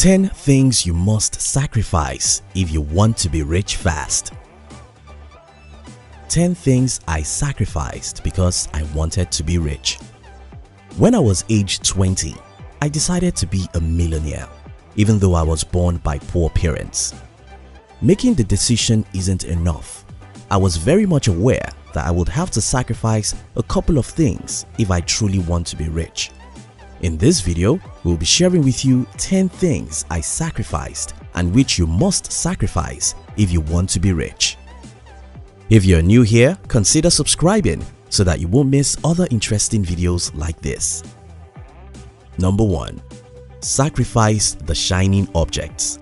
10 things you must sacrifice if you want to be rich fast. 10 things I sacrificed because I wanted to be rich. When I was age 20, I decided to be a millionaire, even though I was born by poor parents. Making the decision isn't enough. I was very much aware that I would have to sacrifice a couple of things if I truly want to be rich. In this video, we'll be sharing with you 10 things I sacrificed and which you must sacrifice if you want to be rich. If you're new here, consider subscribing so that you won't miss other interesting videos like this. Number 1. Sacrifice the shining objects.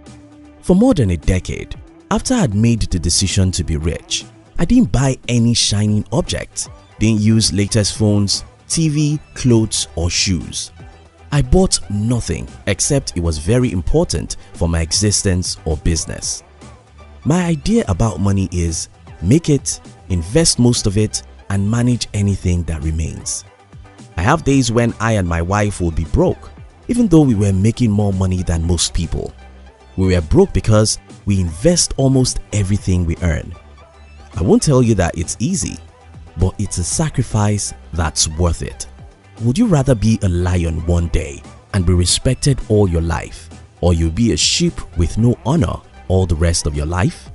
For more than a decade, after I had made the decision to be rich, I didn't buy any shining objects, didn't use latest phones, TV, clothes or shoes. I bought nothing except it was very important for my existence or business. My idea about money is make it, invest most of it, and manage anything that remains. I have days when I and my wife will be broke, even though we were making more money than most people. We were broke because we invest almost everything we earn. I won't tell you that it's easy, but it's a sacrifice that's worth it. Would you rather be a lion one day and be respected all your life, or you'll be a sheep with no honor all the rest of your life?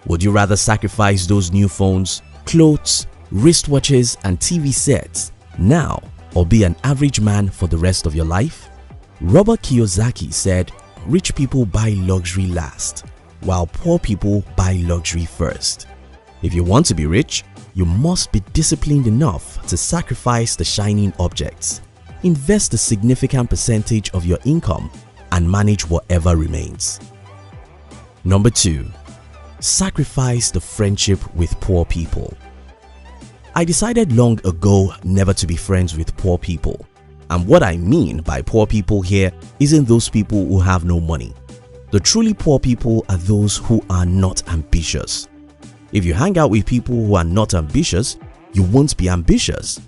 Would you rather sacrifice those new phones, clothes, wristwatches and TV sets now, or be an average man for the rest of your life? Robert Kiyosaki said, "Rich people buy luxury last, while poor people buy luxury first." If you want to be rich, you must be disciplined enough to sacrifice the shining objects, invest a significant percentage of your income, and manage whatever remains. Number 2. Sacrifice the friendship with poor people. I decided long ago never to be friends with poor people, and what I mean by poor people here isn't those people who have no money. The truly poor people are those who are not ambitious. If you hang out with people who are not ambitious, you won't be ambitious.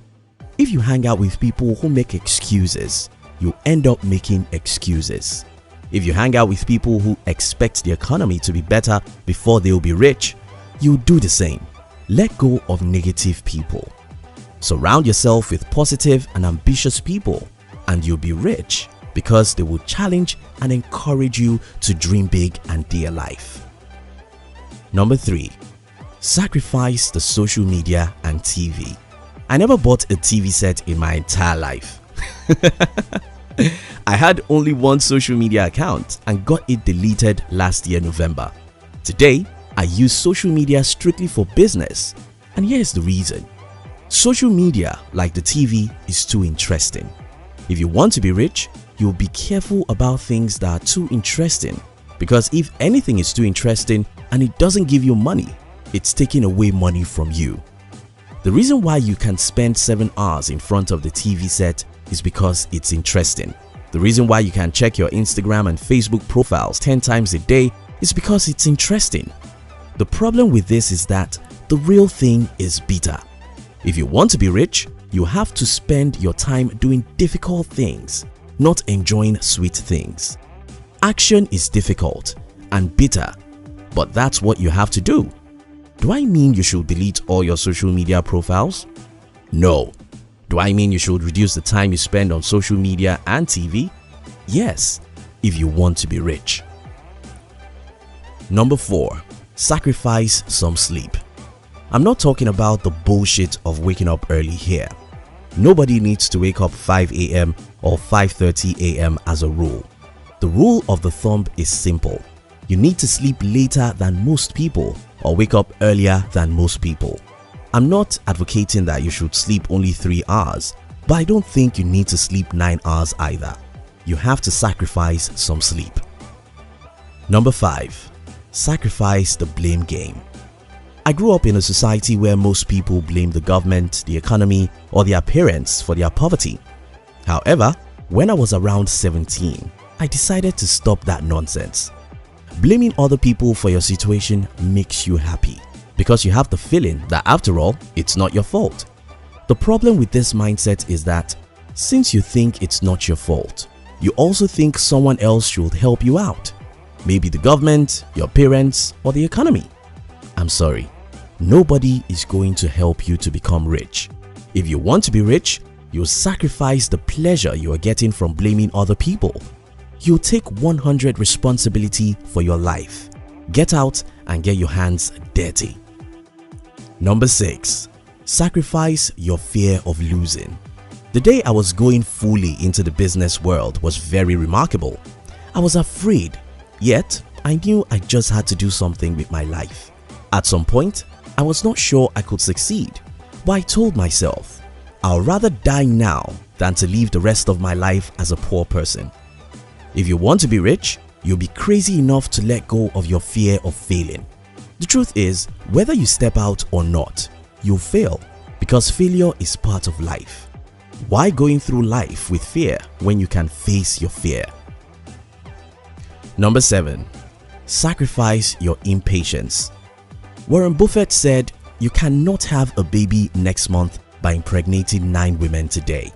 If you hang out with people who make excuses, you end up making excuses. If you hang out with people who expect the economy to be better before they'll be rich, you'll do the same. Let go of negative people. Surround yourself with positive and ambitious people, and you'll be rich because they will challenge and encourage you to dream big and dear life. Number 3. Sacrifice the social media and TV. I never bought a TV set in my entire life. I had only one social media account and got it deleted last year November. Today, I use social media strictly for business, and here's the reason. Social media, like the TV, is too interesting. If you want to be rich, you'll be careful about things that are too interesting, because if anything is too interesting and it doesn't give you money, it's taking away money from you. The reason why you can spend 7 hours in front of the TV set is because it's interesting. The reason why you can check your Instagram and Facebook profiles 10 times a day is because it's interesting. The problem with this is that the real thing is bitter. If you want to be rich, you have to spend your time doing difficult things, not enjoying sweet things. Action is difficult and bitter, but that's what you have to do. Do I mean you should delete all your social media profiles? No. Do I mean you should reduce the time you spend on social media and TV? Yes, if you want to be rich. Number 4. Sacrifice some sleep. I'm not talking about the bullshit of waking up early here. Nobody needs to wake up 5 a.m. or 5:30 a.m. as a rule. The rule of the thumb is simple. You need to sleep later than most people or wake up earlier than most people. I'm not advocating that you should sleep only 3 hours, but I don't think you need to sleep 9 hours either. You have to sacrifice some sleep. Number 5. Sacrifice the blame game. I grew up in a society where most people blame the government, the economy, or their parents for their poverty. However, when I was around 17, I decided to stop that nonsense. Blaming other people for your situation makes you happy because you have the feeling that after all, it's not your fault. The problem with this mindset is that since you think it's not your fault, you also think someone else should help you out. Maybe the government, your parents, or the economy. I'm sorry, nobody is going to help you to become rich. If you want to be rich, you'll sacrifice the pleasure you are getting from blaming other people. You'll take 100% responsibility for your life. Get out and get your hands dirty. Number 6. Sacrifice your fear of losing. The day I was going fully into the business world was very remarkable. I was afraid, yet I knew I just had to do something with my life. At some point, I was not sure I could succeed, but I told myself, I'll rather die now than to live the rest of my life as a poor person. If you want to be rich, you'll be crazy enough to let go of your fear of failing. The truth is, whether you step out or not, you'll fail because failure is part of life. Why going through life with fear when you can face your fear? Number 7. Sacrifice your impatience. Warren Buffett said, you cannot have a baby next month by impregnating 9 women today.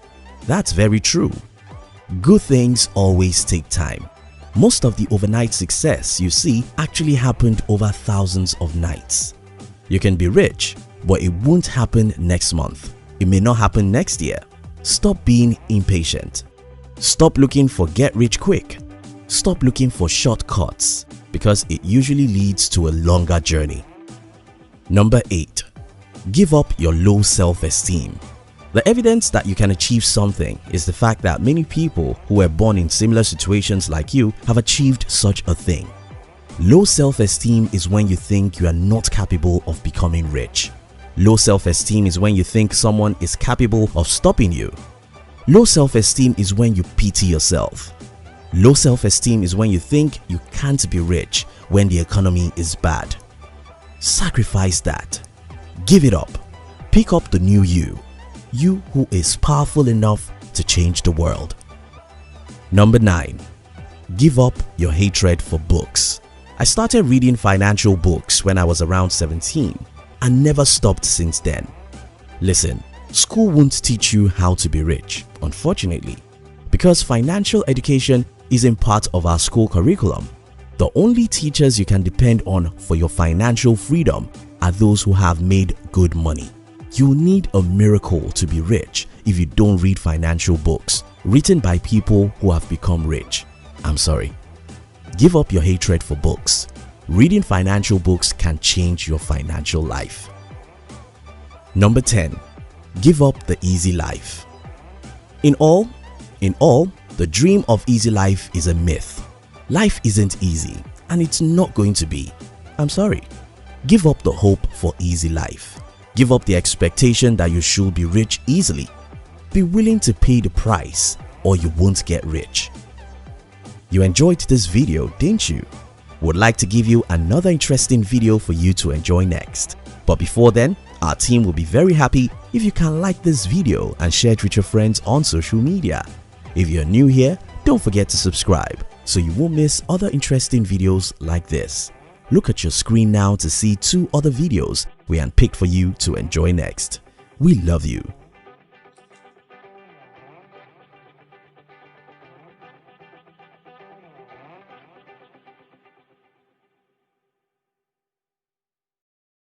That's very true. Good things always take time. Most of the overnight success you see actually happened over thousands of nights. You can be rich, but it won't happen next month. It may not happen next year. Stop being impatient. Stop looking for get rich quick. Stop looking for shortcuts because it usually leads to a longer journey. Number 8. Give up your low self-esteem. The evidence that you can achieve something is the fact that many people who were born in similar situations like you have achieved such a thing. Low self-esteem is when you think you are not capable of becoming rich. Low self-esteem is when you think someone is capable of stopping you. Low self-esteem is when you pity yourself. Low self-esteem is when you think you can't be rich when the economy is bad. Sacrifice that. Give it up. Pick up the new you. You who is powerful enough to change the world. Number 9. Give up your hatred for books. I started reading financial books when I was around 17 and never stopped since then. Listen, school won't teach you how to be rich, unfortunately, because financial education isn't part of our school curriculum. The only teachers you can depend on for your financial freedom are those who have made good money. You need a miracle to be rich if you don't read financial books written by people who have become rich. I'm sorry. Give up your hatred for books. Reading financial books can change your financial life. Number 10. Give up the easy life. In all, the dream of easy life is a myth. Life isn't easy and it's not going to be. I'm sorry. Give up the hope for easy life. Give up the expectation that you should be rich easily. Be willing to pay the price or you won't get rich. You enjoyed this video, didn't you? Would like to give you another interesting video for you to enjoy next. But before then, our team will be very happy if you can like this video and share it with your friends on social media. If you're new here, don't forget to subscribe so you won't miss other interesting videos like this. Look at your screen now to see 2 other videos we handpicked for you to enjoy next. We love you.